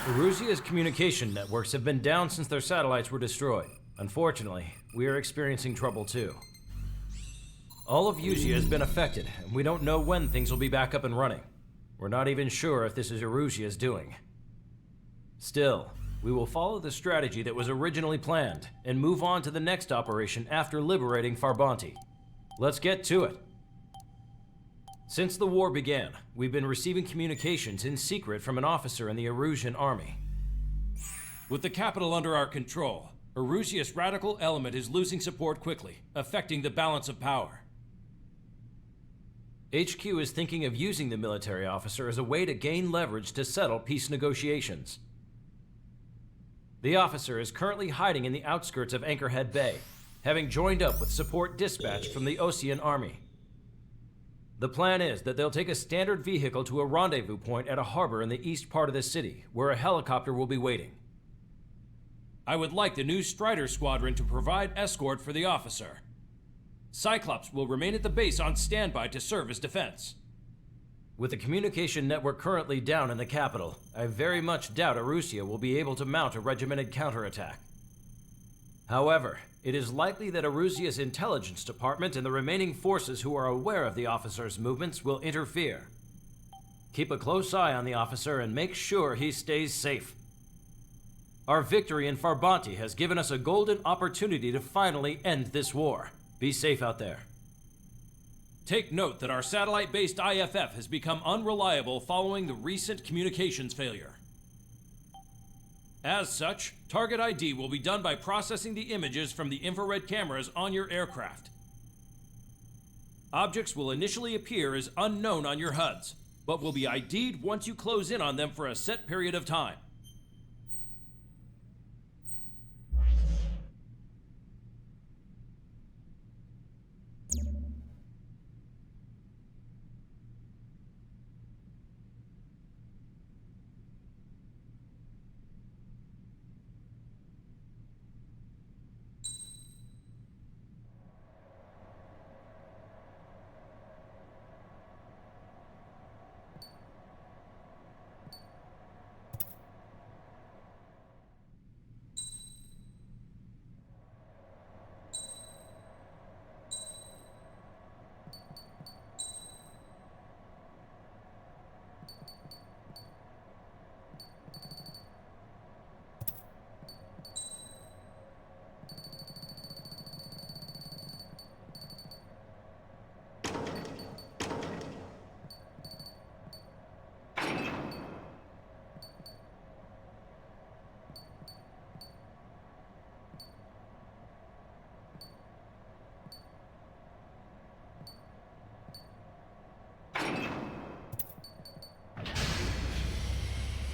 Erusia's communication networks have been down since their satellites were destroyed. Unfortunately, we are experiencing trouble too. All of Erusia has been affected, and we don't know when things will be back up and running. We're not even sure if this is Erusia's doing. Still, we will follow the strategy that was originally planned and move on to the next operation after liberating Farbanti. Let's get to it. Since the war began, we've been receiving communications in secret from an officer in the Erusian army. With the capital under our control, Erusia's radical element is losing support quickly, affecting the balance of power. HQ is thinking of using the military officer as a way to gain leverage to settle peace negotiations. The officer is currently hiding in the outskirts of Anchorhead Bay, having joined up with support dispatched from the Osean army. The plan is that they'll take a standard vehicle to a rendezvous point at a harbor in the east part of the city, where a helicopter will be waiting. I would like the new Strider Squadron to provide escort for the officer. Cyclops will remain at the base on standby to serve as defense. With the communication network currently down in the capital, I very much doubt Erusia will be able to mount a regimented counterattack. However, it is likely that Erusia's intelligence department and the remaining forces who are aware of the officer's movements will interfere. Keep a close eye on the officer and make sure he stays safe. Our victory in Farbanti has given us a golden opportunity to finally end this war. Be safe out there. Take note that our satellite-based IFF has become unreliable following the recent communications failure. As such, target ID will be done by processing the images from the infrared cameras on your aircraft. Objects will initially appear as unknown on your HUDs, but will be ID'd once you close in on them for a set period of time.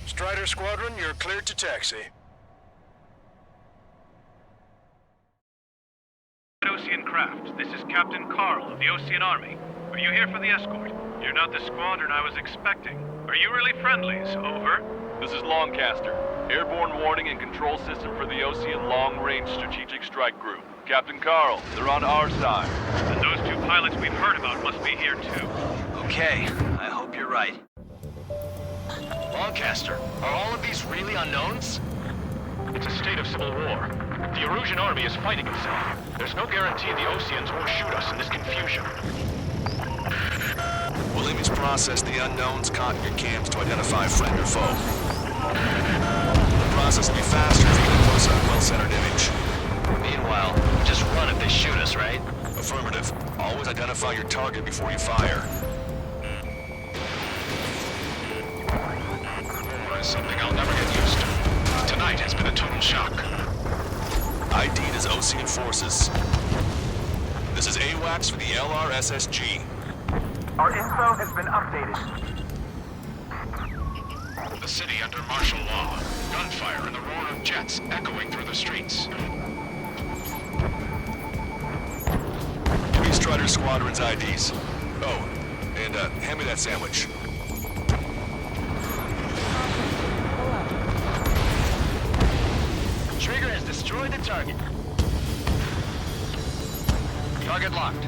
Strider Squadron, you're cleared to taxi. Ocean craft. This is Captain Carl of the Ocean Army. Are you here for the escort? You're not the squadron I was expecting. Are you really friendlies? Over. This is Longcaster. Airborne warning and control system for the Ocean Long Range Strategic Strike Group. Captain Carl, they're on our side. And those two pilots we've heard about must be here too. Okay, I hope you're right. Longcaster, are all of these really unknowns? It's a state of civil war. The Erusian army is fighting itself. There's no guarantee the Oceans won't shoot us in this confusion. Williams process the unknowns caught in your cams to identify friend or foe. The process will be faster if you get a close-up, well-centered image. Meanwhile, just run if they shoot us, right? Affirmative. Always identify your target before you fire. War is something I'll never get used to. Tonight has been a total shock. ID'd as Ocean forces. This is AWACS for the LRSSG. Our info has been updated. The city under martial law. Gunfire and the roar of jets echoing through the streets. Give me Strider Squadron's IDs. Oh, and hand me that sandwich. Trigger has destroyed the target. Target locked.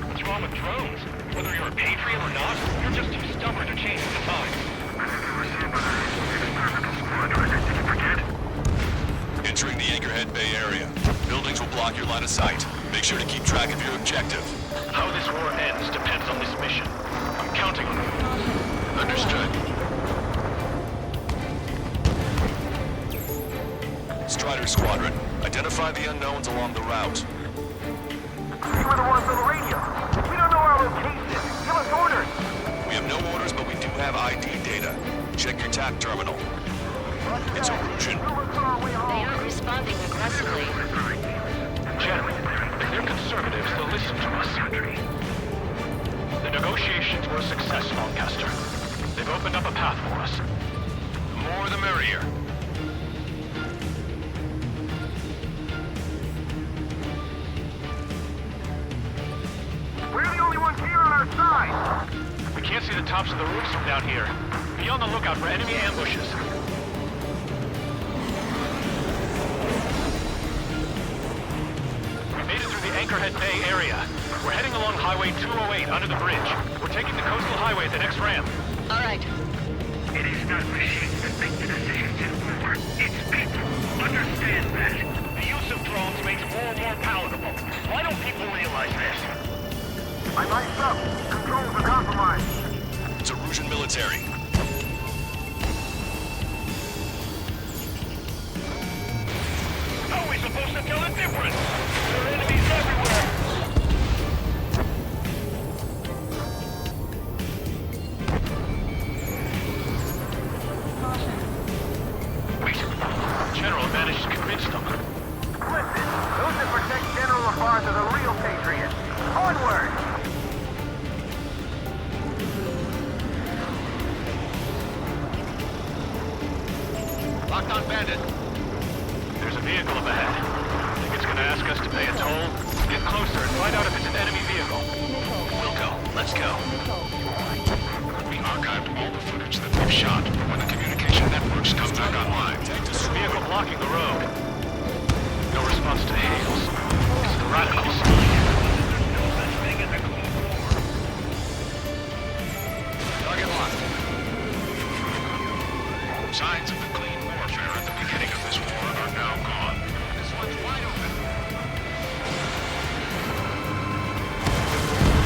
What's wrong with drones? Whether you're a patriot or not, you're just too stubborn to change at the time. Entering the Anchorhead Bay area. Buildings will block your line of sight. Make sure to keep track of your objective. How this war ends depends on this mission. I'm counting on you. Understood. Strider Squadron, identify the unknowns along the route. We were the ones on the radio. We don't know our location. Give us orders. We have no orders, but we do have ID data. Check your TAC terminal. It's Erusian. They aren't responding aggressively. General, if they're conservatives, they'll listen to us. The negotiations were a success, Lancaster. They've opened up a path for us. The more the merrier. We're the only ones here on our side. We can't see the tops of the roofs from down here. Be on the lookout for enemy ambushes. We made it through the Anchorhead Bay area. We're heading along Highway 208 under the bridge. We're taking the coastal highway at the next ramp. All right. It is not machines that make the decisions in war. It's people. Understand that. The use of drones makes war more palatable. Why don't people realize this? I might up. Controls are compromised. It's Erusian military. How are we supposed to tell the difference? There are enemies everywhere. Wait. General managed to convince them. Listen, those that protect General LaFarge are the real patriots. Onward! Locked on bandit. There's a vehicle up ahead. Think it's gonna ask us to pay a toll? Get closer and find out if it's an enemy vehicle. We'll go. Let's go. We archived all the footage that we've shot. When the communication networks come back online, There's a vehicle blocking the road. No response to hails. It's the radicals. target locked. Signs of the clean warfare at the beginning of this war are now gone. This one's wide open.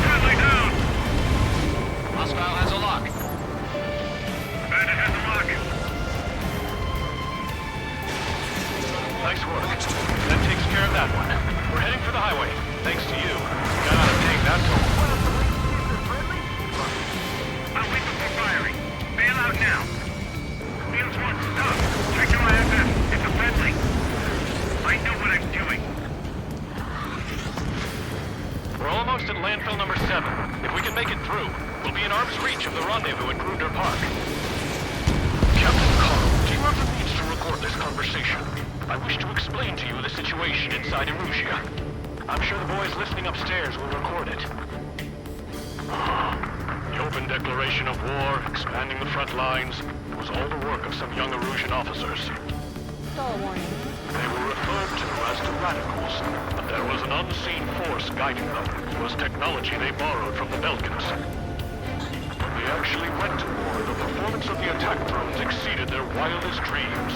Friendly down! Hostile has a lock. Bandit has a lock. Nice work. That takes care of that one. We're heading for the highway. Thanks to you. Got out of paying that toll. I'll wait before firing. Bail out now. Fields 1, stop. Check your IFF. It's a friendly. I know what I'm doing. We're almost at landfill number 7. If we can make it through, we'll be in arm's reach of the rendezvous at Grunder Park. Captain Carl, do you have the means to record this conversation? I wish to explain to you the situation inside Erusia. I'm sure the boys listening upstairs will record it. The open declaration of war, expanding the front lines, was all the work of some young Erusian officers. Stall warning. They were referred to as the radicals, but there was an unseen force guiding them. It was technology they borrowed from the Belkans. When they actually went to war, the performance of the attack drones exceeded their wildest dreams.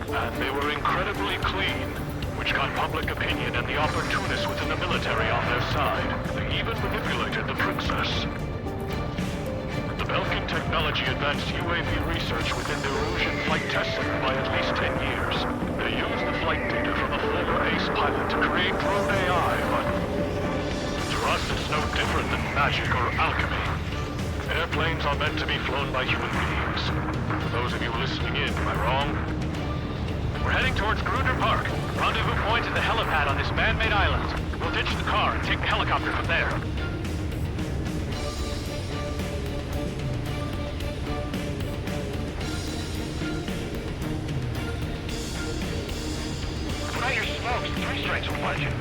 And they were incredibly clean, which got public opinion and the opportunists within the military on their side. They even manipulated the princess. The Belkan technology advanced UAV research within the Erusian Flight Test Center by at least 10 years. They used the flight data from the former ACE pilot to create drone AI, but to us it's no different than magic or alchemy. Airplanes are meant to be flown by human beings. For those of you listening in, am I wrong? We're heading towards Grunder Park. Rendezvous point at the helipad on this man-made island. We'll ditch the car and take the helicopter from there. Put out your smokes. 3 strikes will find you.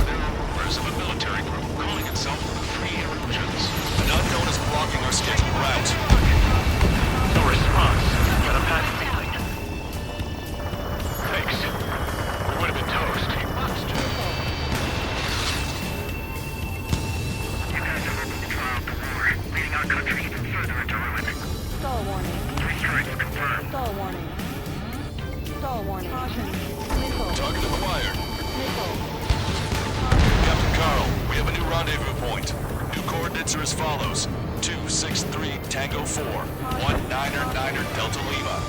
There are rumors of a military group calling itself the Free Erusians. An unknown is blocking our scheduled route. No response. Got a bad feeling. Thanks. We would have been toast. You guys have opened the trial for war, leading our country even further into ruin. warning. Stall warning. Caution. Missile. Target acquired. Missile. Captain Carl, we have a new rendezvous point. New coordinates are as follows. 263 Tango 4, 199er Delta Lima.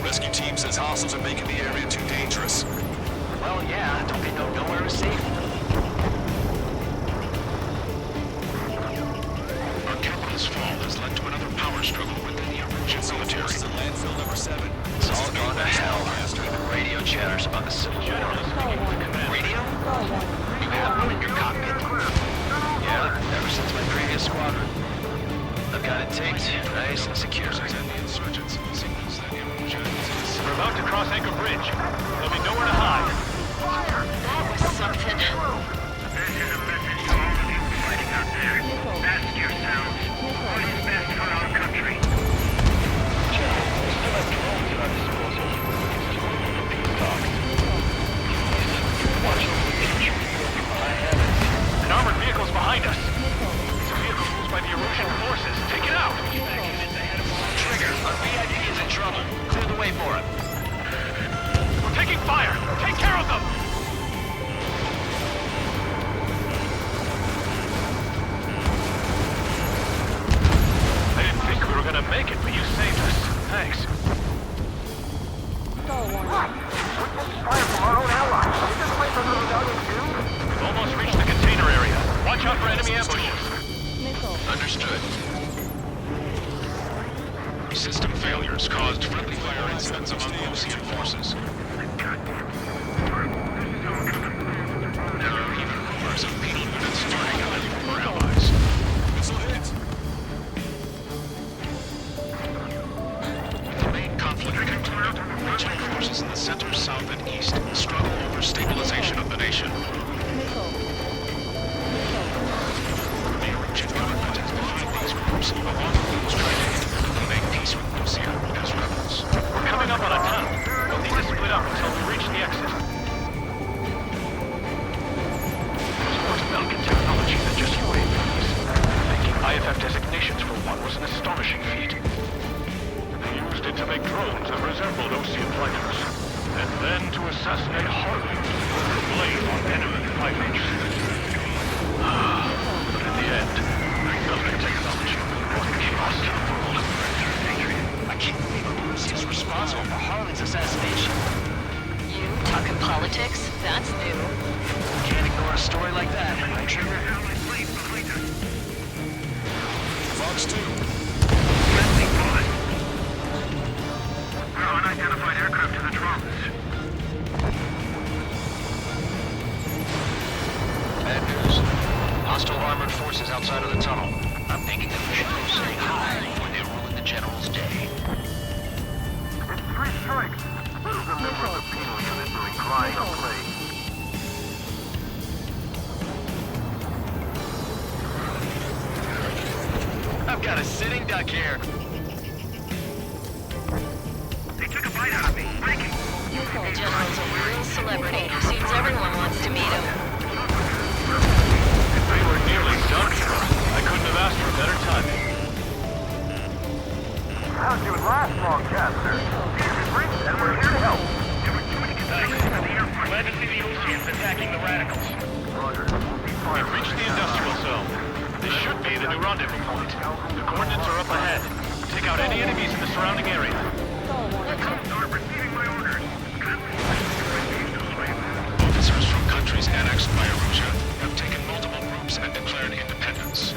Rescue team says hostiles are making the area too dangerous. Well, yeah, don't they know nowhere is safe? Our capital's fall has led to another power struggle within the Erusian military. Forces at landfill number 7. It's all gone to hell. Even radio chatters us. Generally speaking, Radio? Stall warning. You have one in your cockpit? Yeah, ever since my previous squadron. I've got it taped, nice and secure. We're about to cross Anchor Bridge. There'll be nowhere to hide. That was something. This is a message to all of you fighting out there. Ask yourselves, what is best for our country? An armored vehicle's behind us. It's a vehicle used by the Erusian forces. Take it out! Trigger, our VIP is in trouble. Clear the way for him. We're taking fire! Take care of them! I didn't think we were gonna make it, but you saved us. Thanks. Stall warning. We've almost reached the container area. Watch out for enemy ambushes. Missile. Understood. System failures caused friendly fire incidents among Ocean forces. There are even rumors of penal units starting to look for allies. Missile hit. With the main conflict continued, regional forces in the center, south, and east struggle over stabilization of the nation. Missile. The Erusian government is behind these groups, along with those trying to independently make peace with Lucia as rebels. We're coming up on a tunnel. We'll need to split up until we reach the exit. Sports Belkin technology that just UAVs. Making IFF designations for one was an astonishing feat. They used it to make drones that resembled Ocean fighters. And then to assassinate Harley with a blade on enemy fighters. But in the end, Belkin technology brought chaos to the world. I can't believe Lucia is responsible for Harlan's assassination. You talking politics? That's new. Can't ignore a story like that, right, Trigger? Fox 2. Friendly bullet. We're on unidentified aircraft to the drones. Bad news. Hostile armored forces outside of the tunnel. I'm thinking that we should go say hi before they ruin the General's day. It's 3 strikes. Who's a member of the penal unit doing crying or play? I've got a sitting duck here. They took a bite out of me. Breaking. The General's a real celebrity. Seems everyone wants to meet him. They were nearly done for. I couldn't have asked for better timing. How'd you last long, Chapter? And we're here to help. Glad to see the Oceans attacking the radicals. We've reached the industrial zone. This should be the new rendezvous point. The coordinates are up ahead. Take out any enemies in the surrounding area. Stall warning. Start receiving my orders. Officers from countries annexed by Erusia have taken multiple groups and declared independence.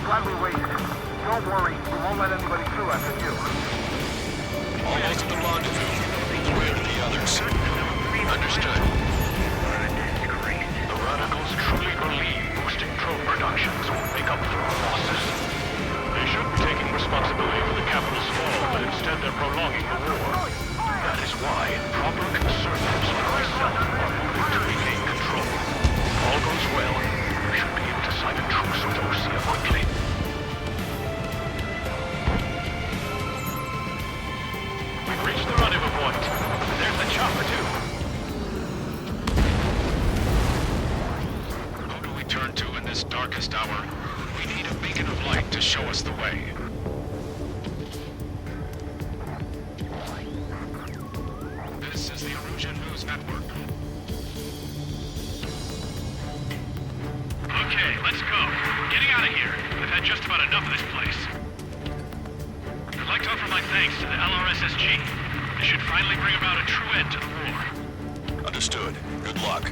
Glad we waited. Don't worry, we won't let anybody through after you. Almost at the rendezvous. Where are the others? Understood. The radicals truly believe boosting drone productions will make up for our losses. They should be taking responsibility for the capital's fall, but instead they're prolonging the war. That is why proper conservatives like myself are moving to regain control. If all goes well, we should be able to sign a truce with Osia quickly. We've reached the rendezvous point. There's the chopper, too. Who do we turn to in this darkest hour? We need a beacon of light to show us the way. Tango's network. Okay, let's go. Getting out of here. I've had just about enough of this place. I'd like to offer my thanks to the LRSSG. This should finally bring about a true end to the war. Understood. Good luck.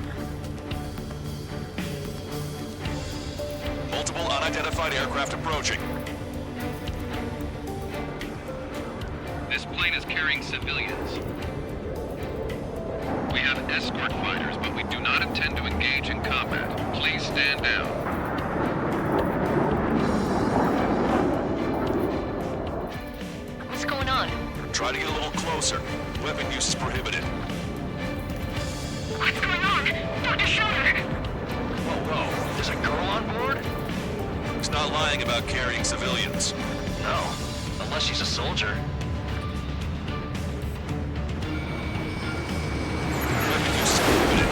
Multiple unidentified aircraft approaching. This plane is carrying civilians. We have escort fighters, but we do not intend to engage in combat. Please stand down. What's going on? Try to get a little closer. Weapon use is prohibited. What's going on? Dr. Schroeder! Whoa, there's a girl on board? He's not lying about carrying civilians. No, unless she's a soldier. Weapon use is prohibited.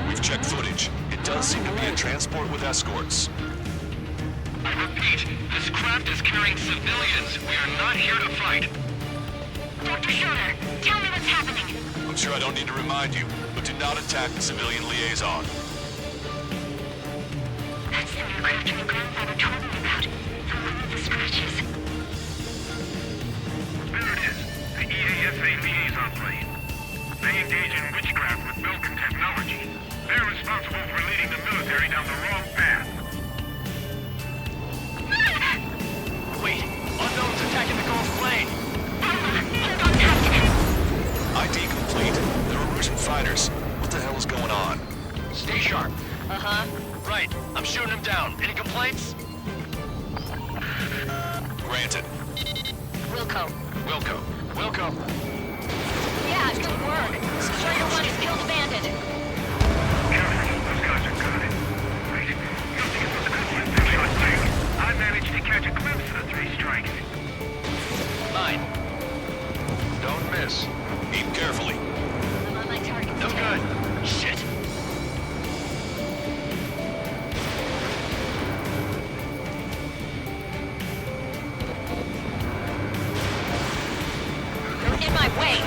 We've checked footage. It does seem to be a transport with escorts. I repeat, this craft is carrying civilians. We are not here to fight. Dr. Schroeder, tell me what's happening. I'm sure I don't need to remind you, but do not attack the civilian liaison. That's the aircraft your grandfather told me about. The one with the scratches. There it is. The EASA liaison plane. They engage in witchcraft with Belkin technology. They're responsible for leading the military down the wrong path. Wait, unknown's attacking the Gulf plane. Hold on, Captain. ID complete. They're Erusian fighters. What the hell is going on? Stay sharp. Uh-huh. Right, I'm shooting him down. Any complaints? Granted. Wilco. Wilco. Yeah, good work. Strider 1 has killed a bandit. Captain, those guys are good. Wait, you think it was a good one? Shot fired. I managed to catch a glimpse of the 3 strikes. Mine. Don't miss. Aim carefully. I'm on my target. No good. Shit. You're in my way.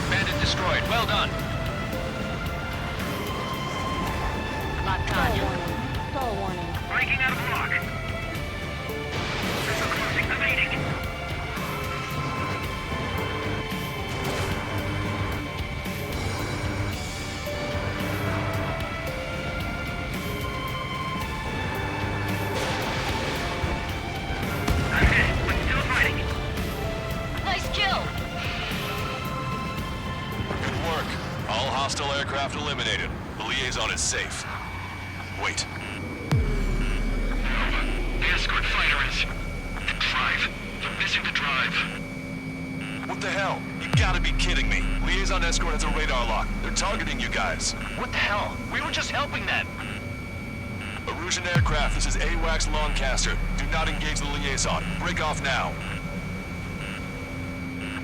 Bandit destroyed. Well done. Locked on. Breaking out of lock. Missile closing, evading. I'm hit, but still fighting. Nice kill. Good work. All hostile aircraft eliminated. The liaison is safe. Wait. The escort fighter is... the drive. They're missing the drive. What the hell? You gotta be kidding me. Liaison escort has a radar lock. They're targeting you guys. What the hell? We were just helping them. Erusian aircraft, this is AWACS Lancaster. Do not engage the liaison. Break off now.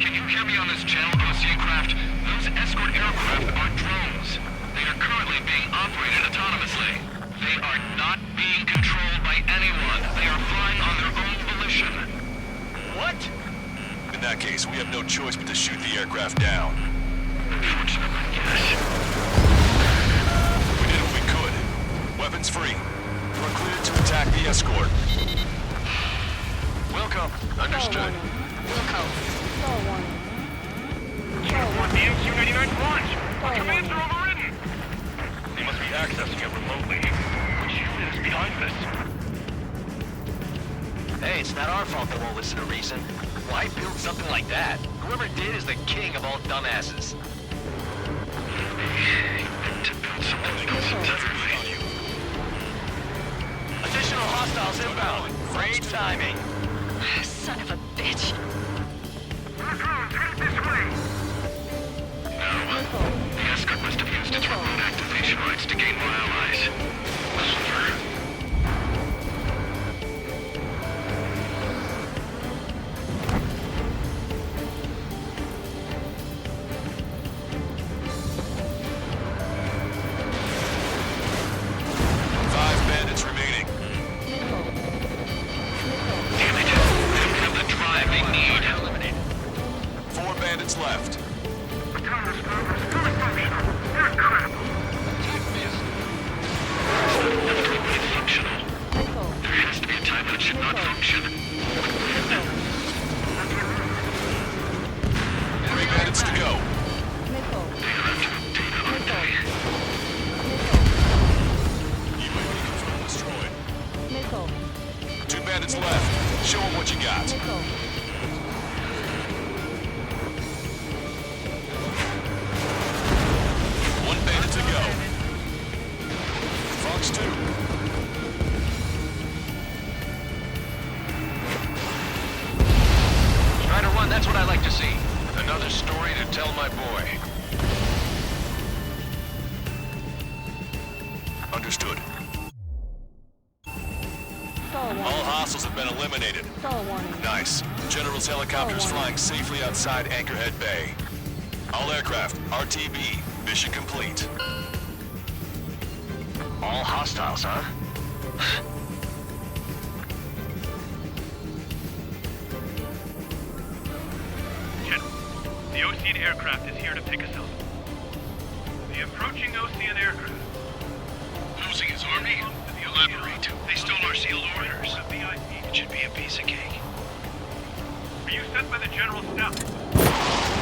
Can you hear me on this channel, OC craft? Those escort aircraft are drones. They are currently being operated autonomously. They are not being controlled by anyone. They are flying on their own volition. What? In that case, we have no choice but to shoot the aircraft down. Unfortunately, yes. We did what we could. Weapons free. We're cleared to attack the escort. Wilco. Understood. Wilco. You don't want the MQ-99 launch. Our commands are overridden. They must be accessing it remotely. Which unit is behind this? Hey, it's not our fault they won't listen to reason. Why build something like that? Whoever did is the king of all dumbasses. To build something else entirely. Additional hostiles inbound. Great timing. Son of a bitch. Our drones headed this way. No. The escort must have used its remote activation rights to gain more allies. Clever. minutes left. Show them what you got. One bandit to go. Fox 2. Strider 1, that's what I like to see. Another story to tell my boy. Understood. All hostiles have been eliminated. Nice. General's helicopter is flying safely outside Anchorhead Bay. All aircraft, RTB, mission complete. All hostiles, huh? General, the Ocean aircraft is here to pick us up. The approaching Ocean aircraft. Losing his army? Elaborate. They stole our sealed orders. It should be a piece of cake. Are you sent by the General's staff?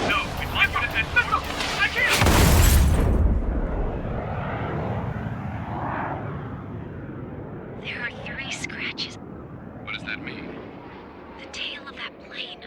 No, we'd like you to send... I can't! There are 3 scratches. What does that mean? The tail of that plane.